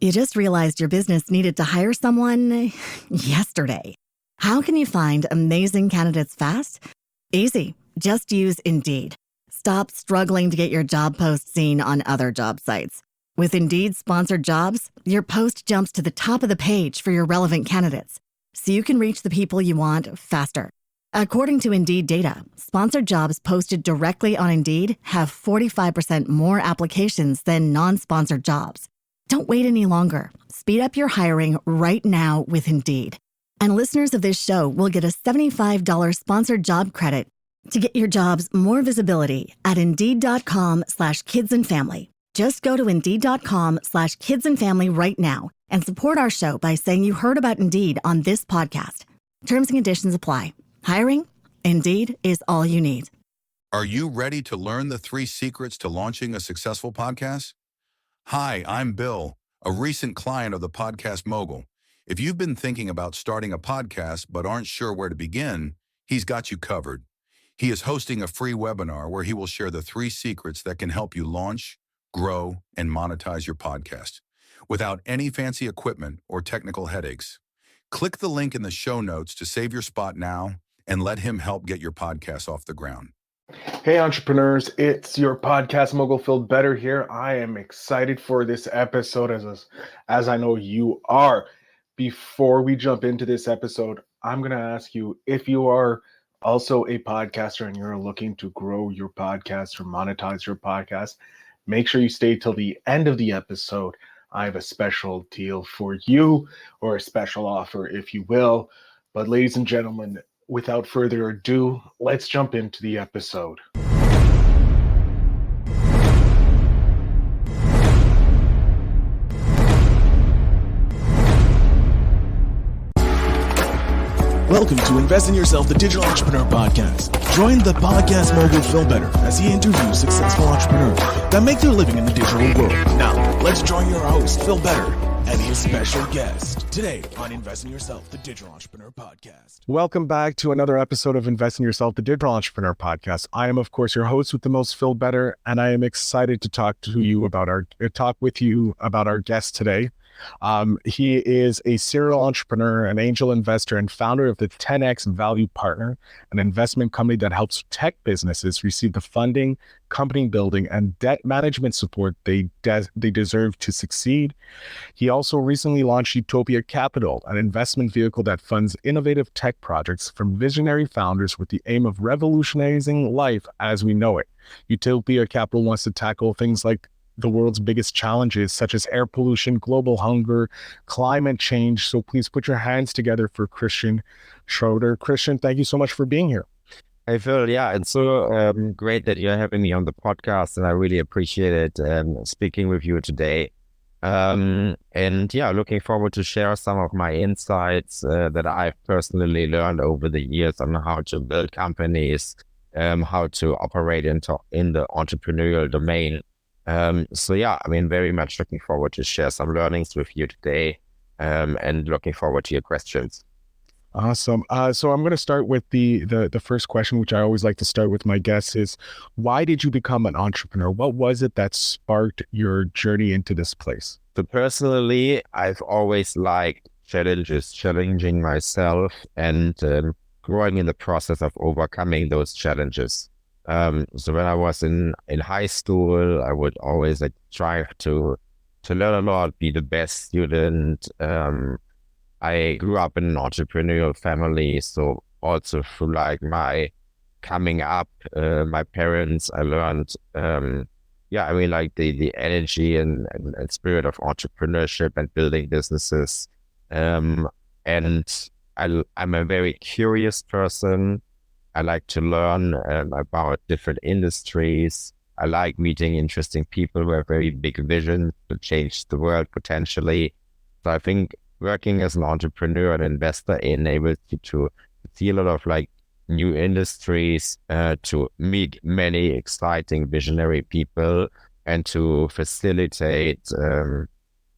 You just realized your business needed to hire someone yesterday. How can you find amazing candidates fast? Easy. Just use Indeed. Stop struggling to get your job post seen on other job sites. With Indeed sponsored jobs, your post jumps to the top of the page for your relevant candidates, so you can reach the people you want faster. According to Indeed data, sponsored jobs posted directly on Indeed have 45% more applications than non-sponsored jobs. Don't wait any longer. Speed up your hiring right now with Indeed. And listeners of this show will get a $75 sponsored job credit to get your jobs more visibility at Indeed.com/kidsandfamily. Just go to Indeed.com/kidsandfamily right now and support our show by saying you heard about Indeed on this podcast. Terms and conditions apply. Hiring? Indeed is all you need. Are you ready to learn the 3 secrets to launching a successful podcast? Hi, I'm Bill, a recent client of the Podcast Mogul. If you've been thinking about starting a podcast but aren't sure where to begin, he's got you covered. He is hosting a free webinar where he will share the 3 secrets that can help you launch, grow, and monetize your podcast without any fancy equipment or technical headaches. Click the link in the show notes to save your spot now and let him help get your podcast off the ground. Hey entrepreneurs, it's your Podcast Mogul Phil Better here. I am excited for this episode as I know you are. Before we jump into this episode, I'm going to ask you if you are also a podcaster and you're looking to grow your podcast or monetize your podcast, make sure you stay till the end of the episode. I have a special deal for you, or a special offer, if you will. But ladies and gentlemen, without further ado, let's jump into the episode. Welcome to Invest in Yourself, the Digital Entrepreneur Podcast. Join the Podcast Mogul Phil Better as he interviews successful entrepreneurs that make their living in the digital world. Now, let's join your host, Phil Better, and his special guest today on Invest in Yourself, the Digital Entrepreneur Podcast. Welcome back to another episode of Invest in Yourself, the Digital Entrepreneur Podcast. I am, of course, your host with the most, Phil Better, and I am excited to talk with you about our guest today. He is a serial entrepreneur, an angel investor, and founder of the 10X Value Partner, an investment company that helps tech businesses receive the funding, company building, and debt management support they deserve to succeed. He also recently launched Utopia Capital, an investment vehicle that funds innovative tech projects from visionary founders with the aim of revolutionizing life as we know it. Utopia Capital wants to tackle things like the world's biggest challenges, such as air pollution, global hunger, climate change. So please put your hands together for Christian Schroeder. Christian, thank you so much for being here. Hey, Phil. Yeah, it's so great that you're having me on the podcast, and I really appreciate it speaking with you today. And yeah, looking forward to share some of my insights that I've personally learned over the years on how to build companies, how to operate in the entrepreneurial domain. So yeah, I mean, very much looking forward to share some learnings with you today, and looking forward to your questions. Awesome. So I'm going to start with the first question, which I always like to start with my guests, is why did you become an entrepreneur? What was it that sparked your journey into this place? So personally, I've always liked challenges, challenging myself, and growing in the process of overcoming those challenges. So when I was in high school, I would always try to learn a lot, be the best student. I grew up in an entrepreneurial family, so also through my coming up, my parents, I learned, the energy and spirit of entrepreneurship and building businesses. And I'm a very curious person. I like to learn about different industries. I like meeting interesting people who have very big vision to change the world potentially. So I think working as an entrepreneur and investor enables you to see a lot of new industries, to meet many exciting visionary people, and to facilitate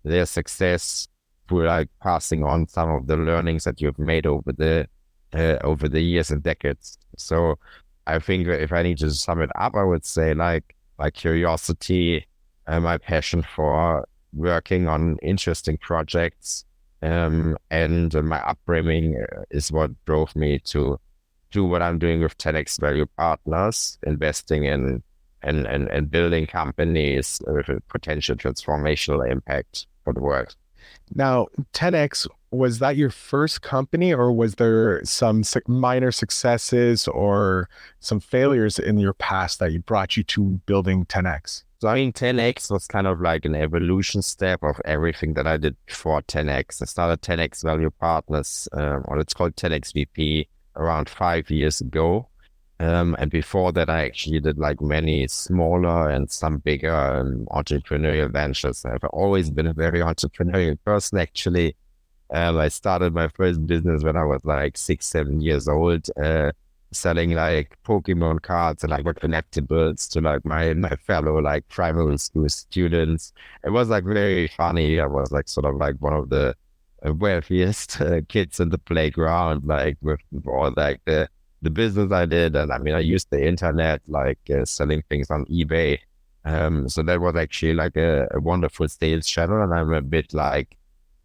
their success through passing on some of the learnings that you've made over the years and decades. So I think if I need to sum it up, I would say my curiosity and my passion for working on interesting projects. And my upbringing is what drove me to do what I'm doing with 10x Value Partners, investing in and building companies with a potential transformational impact for the world. Now, 10x, was that your first company, or was there some minor successes or some failures in your past that brought you to building 10x? So I mean, 10x was kind of like an evolution step of everything that I did before 10x. I started 10x Value Partners, or it's called 10x VP, around 5 years ago. And before that, I actually did like many smaller and some bigger entrepreneurial ventures. I've always been a very entrepreneurial person, actually. I started my first business when I was like 6-7 years old, selling like Pokemon cards and like collectibles to like my fellow like primary school students. It was like very funny. I was like sort of like one of the wealthiest kids in the playground, like with all like the business I did. And I mean, I used the internet, like selling things on eBay. So that was actually like a wonderful sales channel. And I'm a bit like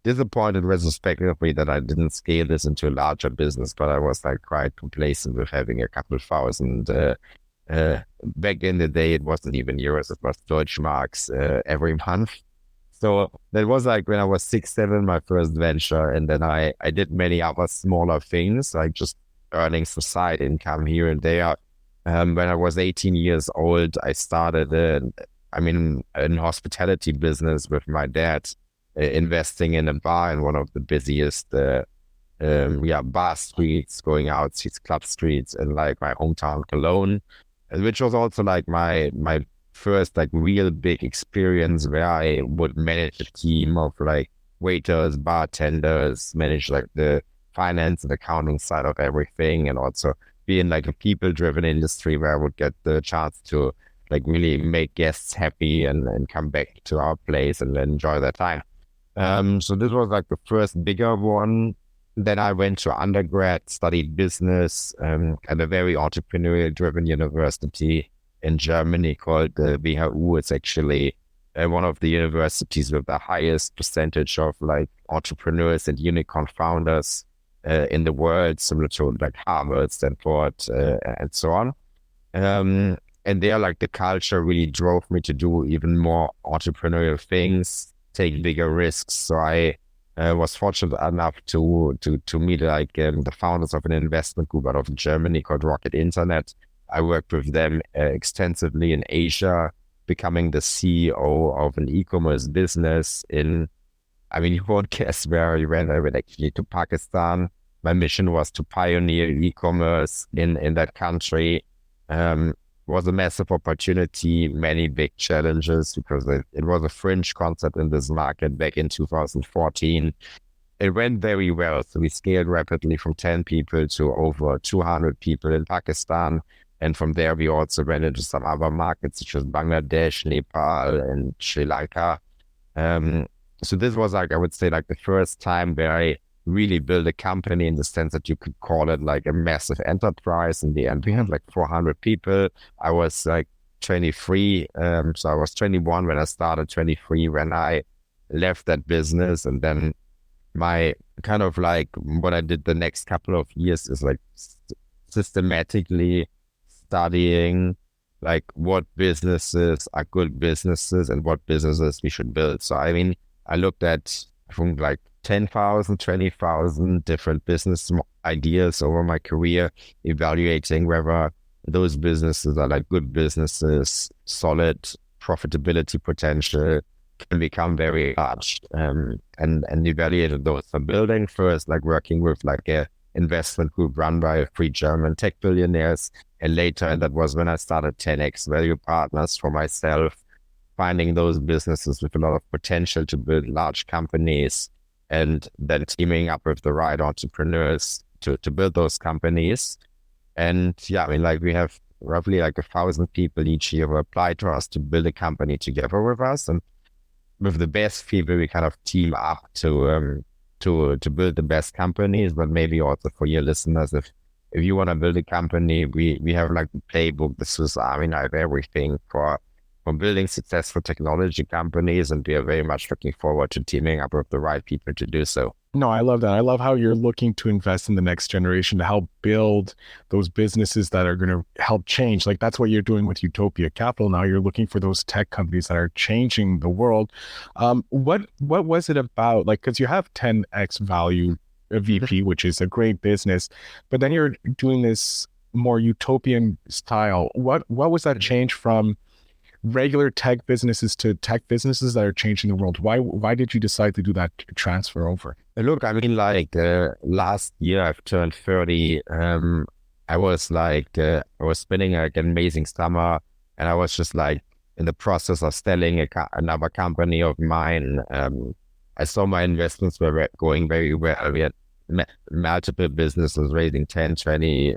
disappointed retrospectively that I didn't scale this into a larger business, but I was like quite complacent with having a couple thousand. Back in the day, it wasn't even euros, it was Deutschmarks every month. So that was like when I was 6-7, my first venture. And then I did many other smaller things, like just earning some side income here and there. When I was 18 years old, I started an hospitality business with my dad, investing in a bar in one of the busiest bar streets, going out these club streets in like my hometown Cologne, which was also like my first like real big experience where I would manage a team of like waiters, bartenders, manage like the finance and accounting side of everything, and also be in like a people-driven industry where I would get the chance to like really make guests happy and come back to our place and enjoy their time. So this was like the first bigger one. Then I went to undergrad, studied business at a very entrepreneurial-driven university in Germany called the WHU. It's actually one of the universities with the highest percentage of like entrepreneurs and unicorn founders in the world, similar to like Harvard, Stanford, and so on. And there, like the culture really drove me to do even more entrepreneurial things, take bigger risks. So I was fortunate enough to meet like the founders of an investment group out of Germany called Rocket Internet. I worked with them extensively in Asia, becoming the CEO of an e-commerce business in, I mean, you won't guess where I went. I went actually to Pakistan. My mission was to pioneer e-commerce in that country. Was a massive opportunity, many big challenges because it was a fringe concept in this market back in 2014. It went very well. So we scaled rapidly from 10 people to over 200 people in Pakistan. And from there, we also went into some other markets such as Bangladesh, Nepal, and Sri Lanka. So this was like, I would say, like the first time where I really built a company in the sense that you could call it like a massive enterprise. In the end, we had like 400 people. I was like 23. So I was 21 when I started, 23 when I left that business. And then my kind of like what I did the next couple of years is like systematically studying like what businesses are good businesses and what businesses we should build. So I mean, I looked at from like 10,000, 20,000 different business ideas over my career, evaluating whether those businesses are like good businesses, solid profitability potential, can become very large, and evaluated those. So building first, like working with like a investment group run by 3 German tech billionaires. And later, and that was when I started 10x Value Partners for myself, finding those businesses with a lot of potential to build large companies and then teaming up with the right entrepreneurs to build those companies. And yeah, I mean, like we have roughly like 1,000 people each year who apply to us to build a company together with us. And with the best people, we kind of team up to build the best companies. But maybe also for your listeners, if you want to build a company, we have like the playbook, the Swiss Army knife, everything for for building successful technology companies, and we are very much looking forward to teaming up with the right people to do so. No, I love that. I love how you're looking to invest in the next generation to help build those businesses that are going to help change. Like that's what you're doing with Utopia Capital now. You're looking for those tech companies that are changing the world. What was it about? Like, because you have 10x value VP, which is a great business, but then you're doing this more utopian style. What was that change from regular tech businesses to tech businesses that are changing the world? Why did you decide to do that transfer over? Look, I mean, like last year I've turned 30. I was spending like an amazing summer, and I was just like in the process of selling another company of mine. I saw my investments were going very well. We had multiple businesses raising 10, 20,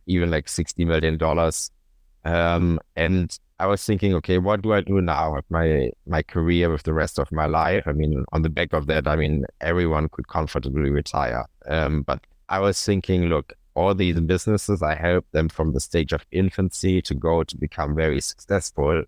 even like $60 million. And I was thinking, okay, what do I do now with my career, with the rest of my life? I mean, on the back of that, I mean, everyone could comfortably retire. But I was thinking, look, all these businesses, I helped them from the stage of infancy to become very successful.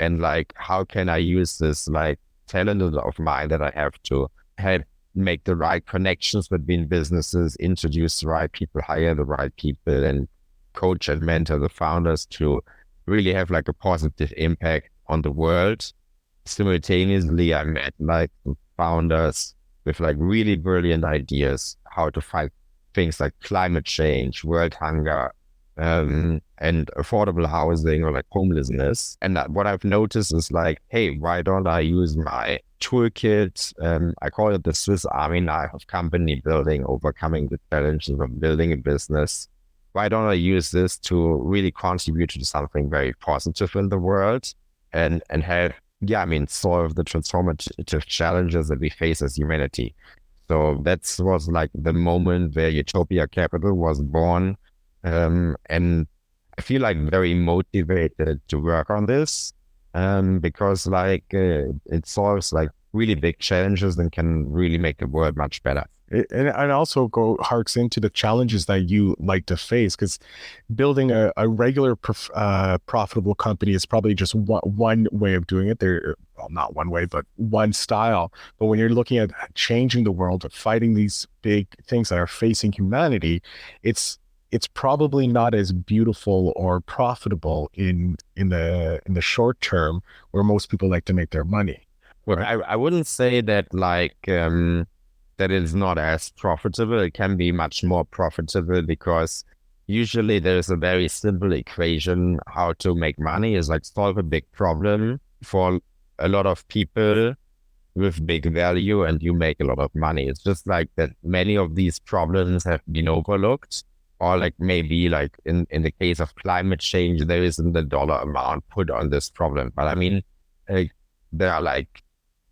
And like, how can I use this like talent of mine that I have to help make the right connections between businesses, introduce the right people, hire the right people, and coach and mentor the founders to really have like a positive impact on the world. Simultaneously, I met like founders with like really brilliant ideas how to fight things like climate change, world hunger, and affordable housing or like homelessness. And what I've noticed is like, hey, why don't I use my toolkit? I call it the Swiss Army knife of company building, overcoming the challenges of building a business. Why don't I use this to really contribute to something very positive in the world and have, solve the transformative challenges that we face as humanity? So that was like the moment where Utopia Capital was born. And I feel like very motivated to work on this because like it solves like really big challenges and can really make the world much better. And also harks into the challenges that you like to face, because building a regular profitable company is probably just one way of doing it. Well, not one way, but one style. But when you're looking at changing the world, fighting these big things that are facing humanity, it's probably not as beautiful or profitable in the short term where most people like to make their money. Well, I wouldn't say that like that it is not as profitable. It can be much more profitable because usually there's a very simple equation how to make money is like solve a big problem for a lot of people with big value and you make a lot of money. It's just like that many of these problems have been overlooked, or like maybe like in the case of climate change, there isn't the dollar amount put on this problem. But I mean, there are like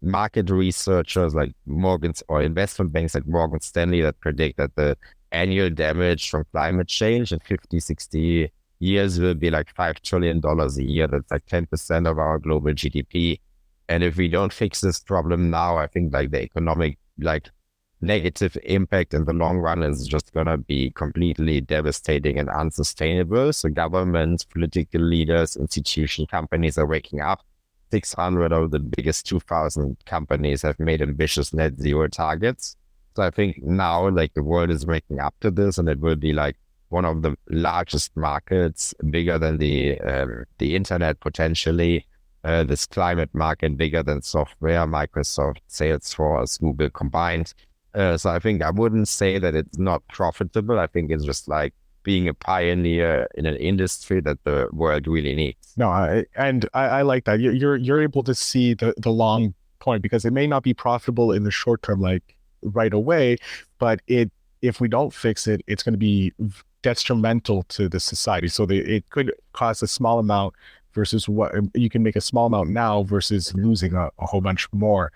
market researchers like or investment banks like Morgan Stanley that predict that the annual damage from climate change in 50, 60 years will be like $5 trillion a year. That's like 10% of our global GDP. And if we don't fix this problem now, I think like the economic like negative impact in the long run is just going to be completely devastating and unsustainable. So governments, political leaders, institutions, companies are waking up. 600 of the biggest 2,000 companies have made ambitious net zero targets. So I think now like the world is waking up to this, and it will be like one of the largest markets, bigger than the internet potentially. This climate market bigger than software, Microsoft, Salesforce, Google combined. So I think I wouldn't say that it's not profitable. I think it's just like being a pioneer in an industry that the world really needs. No, I like that. You're able to see the long point, because it may not be profitable in the short term, like right away, but if we don't fix it, it's going to be detrimental to the society. So it could cost a small amount versus what you can make a small amount now versus losing a whole bunch more.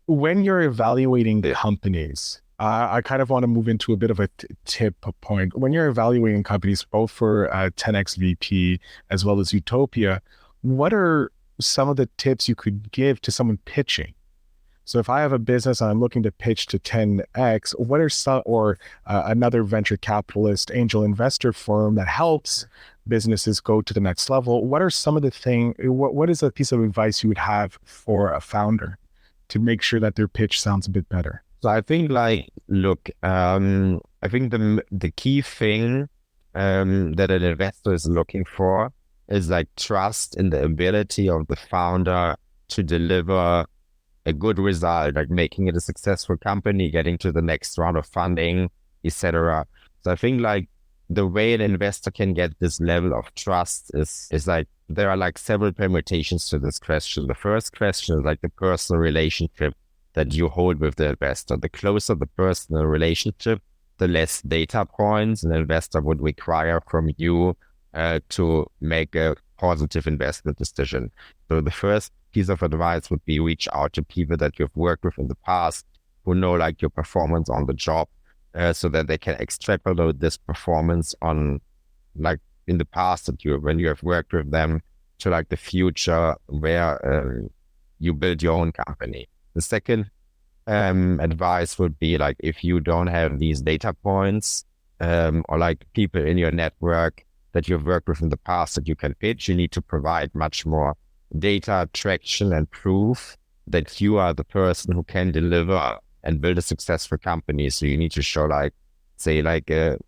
When you're evaluating the companies, I kind of want to move into a bit of a tip point. When you're evaluating companies, both for 10X VP as well as Utopia, what are some of the tips you could give to someone pitching? So if I have a business and I'm looking to pitch to 10X, what are some, or another venture capitalist, angel investor firm that helps businesses go to the next level, what are some of the what is a piece of advice you would have for a founder to make sure that their pitch sounds a bit better? So I think look, I think the key thing that an investor is looking for is trust in the ability of the founder to deliver a good result, making it a successful company, getting to the next round of funding, etc. So I think the way an investor can get this level of trust is there are several permutations to this question. The first question is the personal relationship that you hold with the investor. The closer the personal relationship, the less data points an investor would require from you to make a positive investment decision. So the first piece of advice would be reach out to people that you've worked with in the past who know your performance on the job, so that they can extrapolate this performance on in the past when you have worked with them to the future where you build your own company. The second advice would be if you don't have these data points or people in your network that you've worked with in the past that you can pitch, you need to provide much more data, traction, and proof that you are the person who can deliver and build a successful company. So you need to show a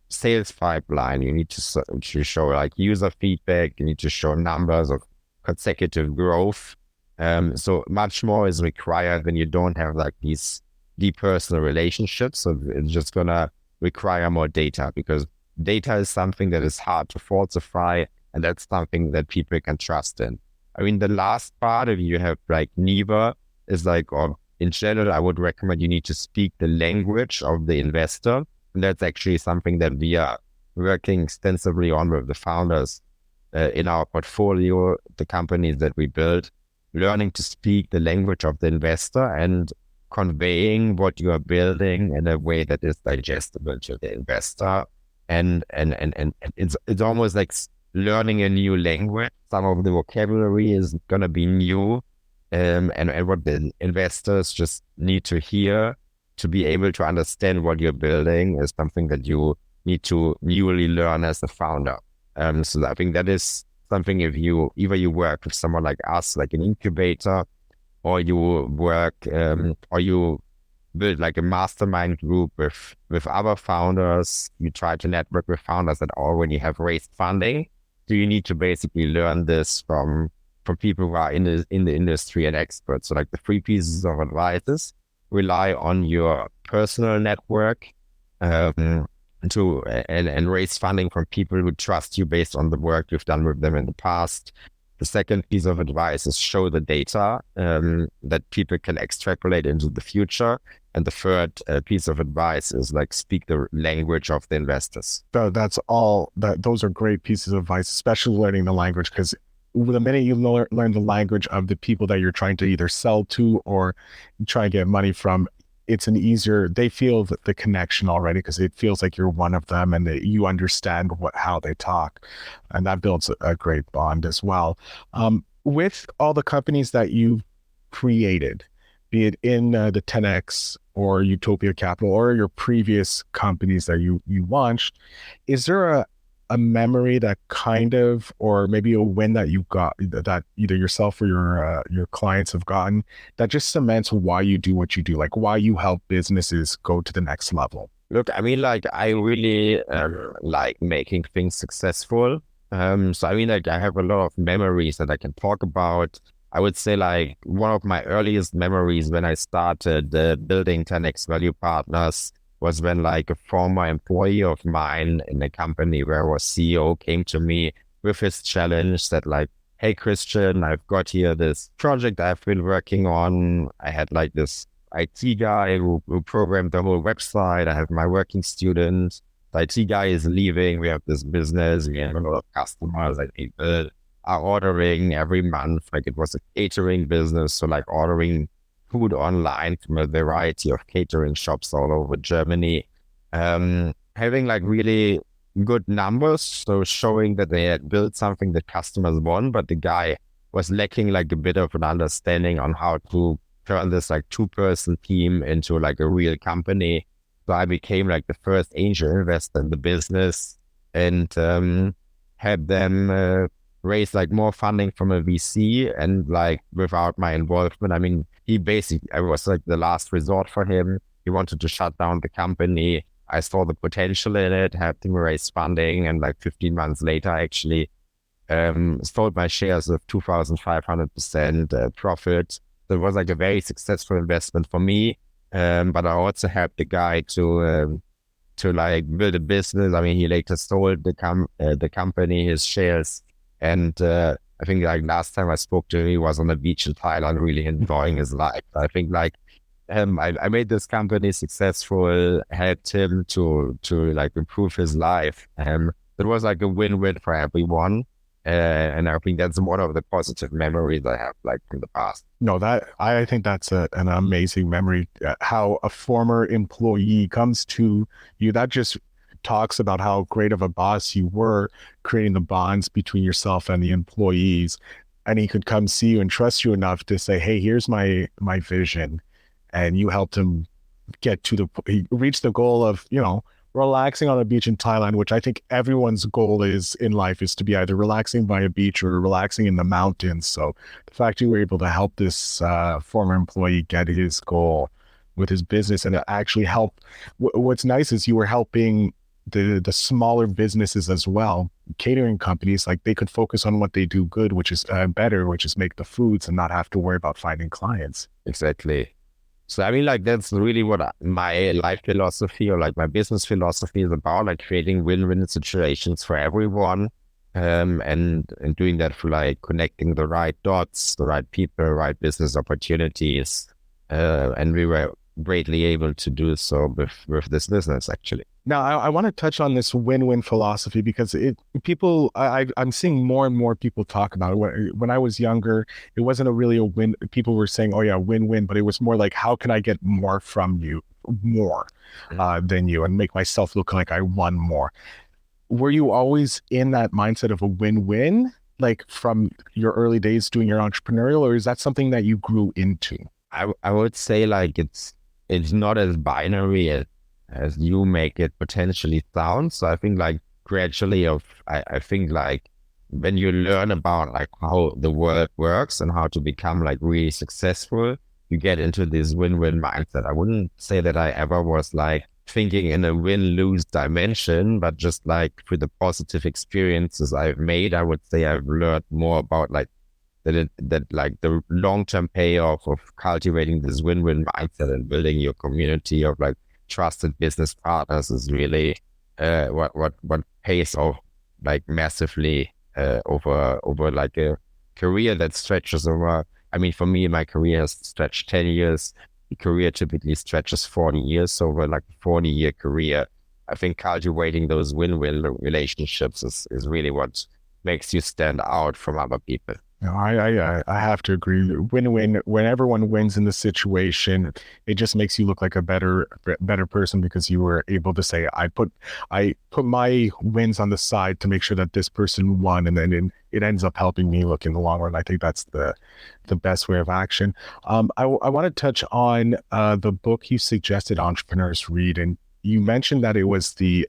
sales pipeline. You need to show user feedback. You need to show numbers of consecutive growth. So much more is required when you don't have these deep personal relationships. So it's just gonna require more data, because data is something that is hard to falsify, and that's something that people can trust in. I mean, the last part, if you have neither, is or in general, I would recommend you need to speak the language of the investor. And that's actually something that we are working extensively on with the founders in our portfolio, the companies that we build, learning to speak the language of the investor and conveying what you are building in a way that is digestible to the investor. And it's almost learning a new language. Some of the vocabulary is going to be new, and what the investors just need to hear to be able to understand what you're building is something that you need to newly learn as a founder. So I think that is something, if either you work with someone like us, like an incubator, or you work or you build a mastermind group with other founders, you try to network with founders that already have raised funding. So you need to basically learn this from people who are in the industry and experts. So the 3 pieces of advice is rely on your personal network and raise funding from people who trust you based on the work you've done with them in the past. The second piece of advice is show the data that people can extrapolate into the future. And the third piece of advice is speak the language of the investors. So those are great pieces of advice, especially learning the language, because the minute you learn the language of the people that you're trying to either sell to or try and get money from, they feel the connection already, because it feels like you're one of them and that you understand how they talk. And that builds a great bond as well. With all the companies that you've created, be it in the 10X or Utopia Capital or your previous companies that you launched, is there a memory that or maybe a win that you got, that either yourself or your clients have gotten, that just cements why you do what you do, why you help businesses go to the next level? Look, I mean, I really like making things successful. So I mean, I have a lot of memories that I can talk about. I would say one of my earliest memories when I started building 10X Value Partners was when a former employee of mine in a company where I was CEO came to me with his challenge that hey, Christian, I've got here this project I've been working on. I had this IT guy who programmed the whole website. I have my working student. The IT guy is leaving. We have this business. We have a lot of customers that people are ordering every month. It was a catering business. So ordering food online from a variety of catering shops all over Germany, having really good numbers, so showing that they had built something that customers want, but the guy was lacking a bit of an understanding on how to turn this 2-person team into a real company. So I became the first angel investor in the business, and had them raise like more funding from a VC, and like without my involvement, I mean, I was like the last resort for him. He wanted to shut down the company. I saw the potential in it, helped him raise funding, and like 15 months later, I actually sold my shares with 2,500% profit. So it was like a very successful investment for me. But I also helped the guy to like build a business. I mean, he later sold the company, his shares, and I think like last time I spoke to him, he was on the beach in Thailand, really enjoying his life. I think like I made this company successful, helped him to like improve his life. It was like a win-win for everyone. And I think that's one of the positive memories I have like from the past. No, that I think that's an amazing memory. How a former employee comes to you, that just talks about how great of a boss you were, creating the bonds between yourself and the employees. And he could come see you and trust you enough to say, hey, here's my vision. And you helped him he reached the goal of, relaxing on a beach in Thailand, which I think everyone's goal is in life, is to be either relaxing by a beach or relaxing in the mountains. So the fact you were able to help this former employee get his goal with his business and actually help. What's nice is you were helping the smaller businesses as well, catering companies, like they could focus on what they do good, which is better, which is make the foods and not have to worry about finding clients. Exactly. So I mean, like that's really what my life philosophy or like my business philosophy is about, like creating win-win situations for everyone, and doing that through like connecting the right dots, the right people, right business opportunities, and we were greatly able to do so with this business actually. Now, I want to touch on this win-win philosophy because I'm seeing more and more people talk about it. When I was younger, it wasn't really a win. People were saying, oh yeah, win-win, but it was more like, how can I get more from you, more than you, and make myself look like I won more? Were you always in that mindset of a win-win, like from your early days doing your entrepreneurial, or is that something that you grew into? I would say like it's not as binary as you make it potentially sound. So I think like gradually I think like when you learn about like how the world works and how to become like really successful, you get into this win-win mindset. I wouldn't say that I ever was like thinking in a win-lose dimension, but just like through the positive experiences I've made, I would say I've learned more about like that like the long-term payoff of cultivating this win-win mindset and building your community of like trusted business partners is really what pays off like massively over like a career that stretches over. I mean, for me, my career has stretched 10 years. The career typically stretches 40 years. So over like a 40-year career, I think cultivating those win-win relationships is really what makes you stand out from other people. No, I have to agree. Win-win, when everyone wins in the situation, it just makes you look like a better person because you were able to say, I put my wins on the side to make sure that this person won, and then it ends up helping me look in the long run. I think that's the best way of action. I want to touch on the book you suggested entrepreneurs read, and you mentioned that it was the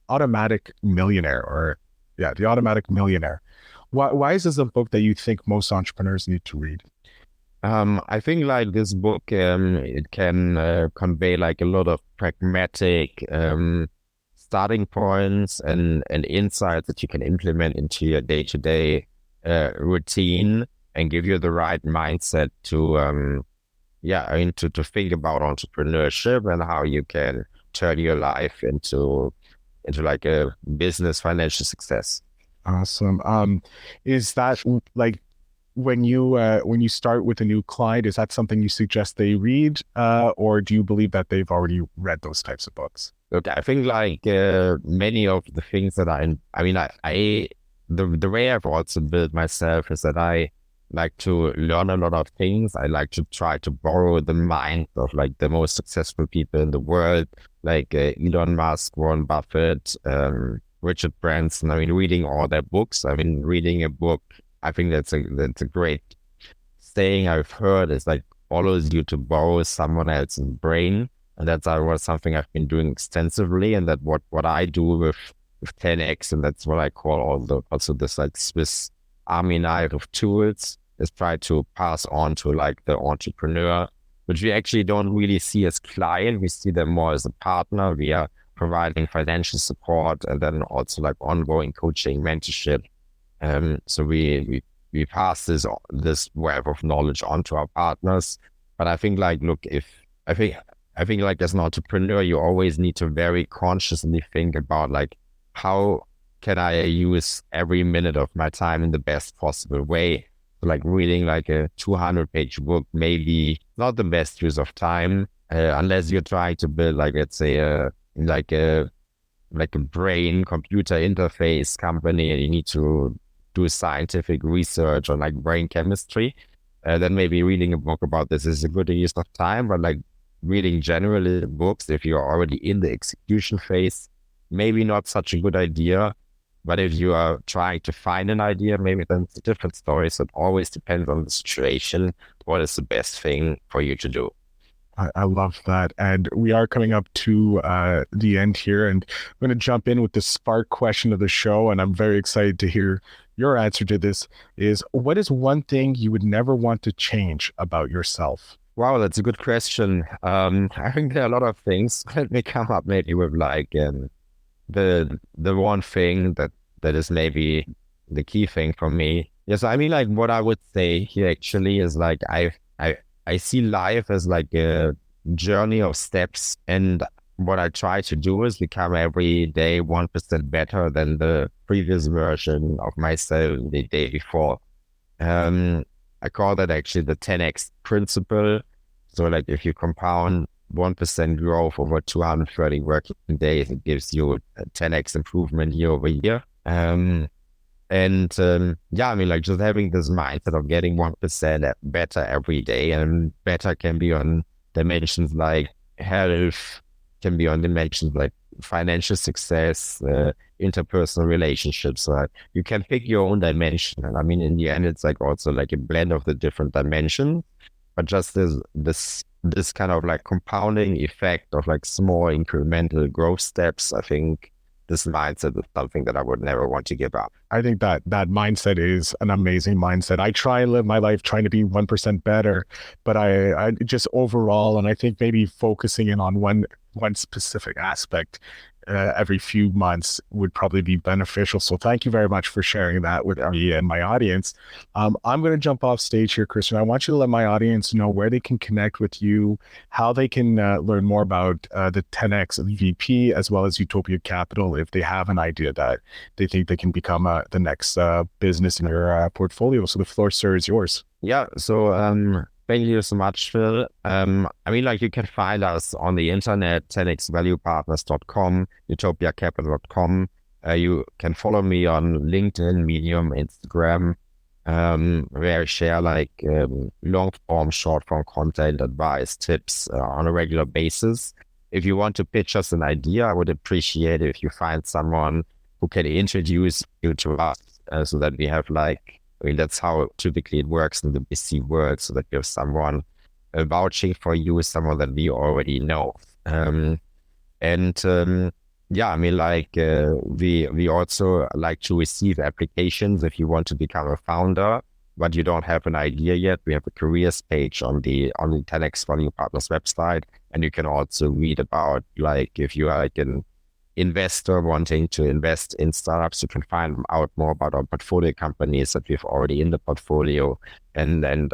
Automatic Millionaire, the Automatic Millionaire. Why is this a book that you think most entrepreneurs need to read? I think like this book, it can convey like a lot of pragmatic starting points and insights that you can implement into your day-to-day routine and give you the right mindset to think about entrepreneurship and how you can turn your life into like a business financial success. Awesome. Is that like when you start with a new client, is that something you suggest they read, or do you believe that they've already read those types of books? Look, I think like many of the things that the way I've also built myself is that I like to learn a lot of things. I like to try to borrow the mind of like the most successful people in the world, like Elon Musk, Warren Buffett, Richard Branson. I mean, reading all their books. I mean, reading a book, I think that's a great saying I've heard, is like allows you to borrow someone else's brain. And that's something I've been doing extensively. And that what I do with with 10x, and that's what I call also this like Swiss Army knife of tools, is try to pass on to like the entrepreneur, which we actually don't really see as client. We see them more as a partner. We are providing financial support and then also like ongoing coaching, mentorship. So we pass this web of knowledge on to our partners. But I think like, look, I think like as an entrepreneur, you always need to very consciously think about like, how can I use every minute of my time in the best possible way? So like reading like a 200-page book, maybe not the best use of time, unless you're trying to build like, let's say, a brain computer interface company and you need to do scientific research on like brain chemistry. Then maybe reading a book about this is a good use of time, but like reading generally books, if you're already in the execution phase, maybe not such a good idea. But if you are trying to find an idea, maybe then it's a different story. So it always depends on the situation. What is the best thing for you to do? I love that. And we are coming up to the end here, and I'm going to jump in with the spark question of the show. And I'm very excited to hear your answer to this is, what is one thing you would never want to change about yourself? Wow, that's a good question. I think there are a lot of things. Let me come up maybe with like the one thing that is maybe the key thing for me. Yes, I mean, like what I would say here actually is like I see life as like a journey of steps, and what I try to do is become every day 1% better than the previous version of myself the day before. I call that actually the 10x principle. So like if you compound 1% growth over 230 working days, it gives you a 10x improvement year over year. Yeah, I mean, like just having this mindset of getting 1% better every day, and better can be on dimensions like health, can be on dimensions like financial success, interpersonal relationships. You can pick your own dimension. And I mean, in the end, it's like also like a blend of the different dimensions, but just this kind of like compounding effect of like small incremental growth steps. I think this mindset is something that I would never want to give up. I think that mindset is an amazing mindset. I try and live my life trying to be 1% better, but I just overall, and I think maybe focusing in on one specific aspect every few months would probably be beneficial. So thank you very much for sharing that with me and my audience. I'm going to jump off stage here, Christian. I want you to let my audience know where they can connect with you, how they can learn more about the 10X VP as well as Utopia Capital if they have an idea that they think they can become the next business in your portfolio. So the floor, sir, is yours. Yeah. So thank you so much, Phil. I mean, like you can find us on the internet, 10xvaluepartners.com, utopiacapital.com. You can follow me on LinkedIn, Medium, Instagram, where I share like long form, short form content, advice, tips on a regular basis. If you want to pitch us an idea, I would appreciate it if you find someone who can introduce you to us so that we have like, I mean, that's how typically it works in the VC world, so that you have someone vouching for you, someone that we already know. Yeah, I mean, like we also like to receive applications if you want to become a founder, but you don't have an idea yet. We have a careers page on the 10X Value Partners website, and you can also read about like if you are like an investor wanting to invest in startups, you can find out more about our portfolio companies that we've already in the portfolio, and then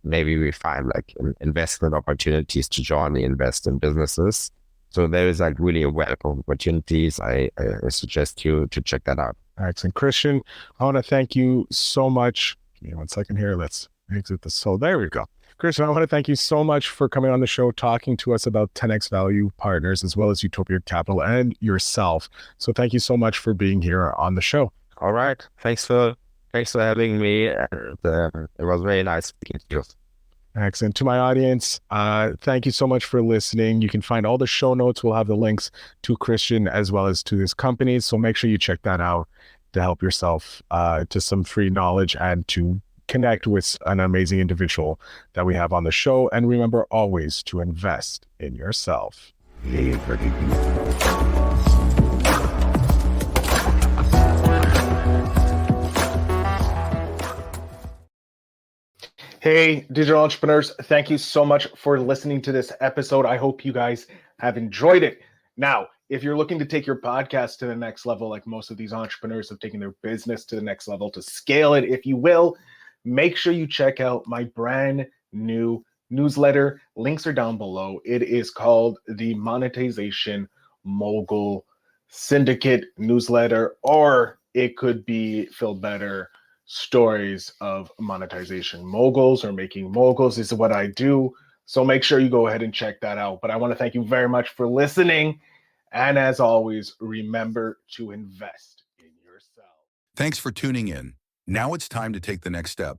maybe we find like investment opportunities to jointly invest in businesses. So there is like really a wealth of opportunities. I suggest you to check that out. Excellent. Christian, I want to thank you so much. Give me 1 second here. Let's exit this. So there we go. Christian, I want to thank you so much for coming on the show, talking to us about 10X Value Partners, as well as Utopia Capital and yourself. So thank you so much for being here on the show. All right. Thanks for having me. It was very nice speaking to you. Excellent. To my audience, thank you so much for listening. You can find all the show notes. We'll have the links to Christian as well as to his companies. So make sure you check that out to help yourself to some free knowledge and to connect with an amazing individual that we have on the show. And remember always to invest in yourself. Hey, digital entrepreneurs, thank you so much for listening to this episode. I hope you guys have enjoyed it. Now, if you're looking to take your podcast to the next level, like most of these entrepreneurs have taken their business to the next level, to scale it, if you will, make sure you check out my brand new newsletter. Links are down below. It is called the Monetization Mogul Syndicate newsletter, or it could be Phil Better Stories of Monetization Moguls, or Making Moguls is what I do. So make sure you go ahead and check that out. But I want to thank you very much for listening. And as always, remember to invest in yourself. Thanks for tuning in. Now it's time to take the next step.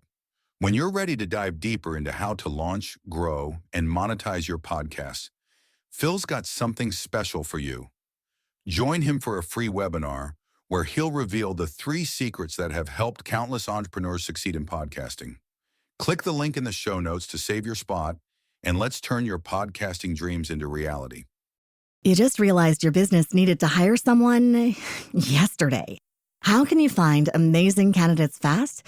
When you're ready to dive deeper into how to launch, grow, and monetize your podcast, Phil's got something special for you. Join him for a free webinar where he'll reveal the 3 secrets that have helped countless entrepreneurs succeed in podcasting. Click the link in the show notes to save your spot, and let's turn your podcasting dreams into reality. You just realized your business needed to hire someone yesterday. How can you find amazing candidates fast?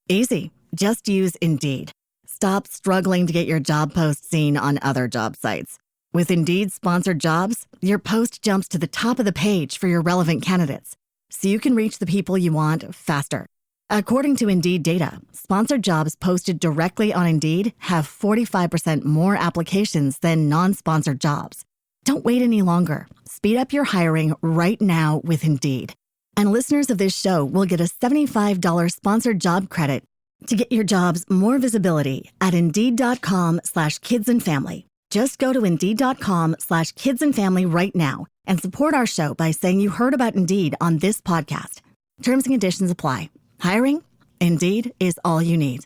Easy. Just use Indeed. Stop struggling to get your job post seen on other job sites. With Indeed sponsored jobs, your post jumps to the top of the page for your relevant candidates, so you can reach the people you want faster. According to Indeed data, sponsored jobs posted directly on Indeed have 45% more applications than non-sponsored jobs. Don't wait any longer. Speed up your hiring right now with Indeed. And listeners of this show will get a $75 sponsored job credit to get your jobs more visibility at Indeed.com/kidsandfamily. Just go to Indeed.com/kidsandfamily right now and support our show by saying you heard about Indeed on this podcast. Terms and conditions apply. Hiring? Indeed is all you need.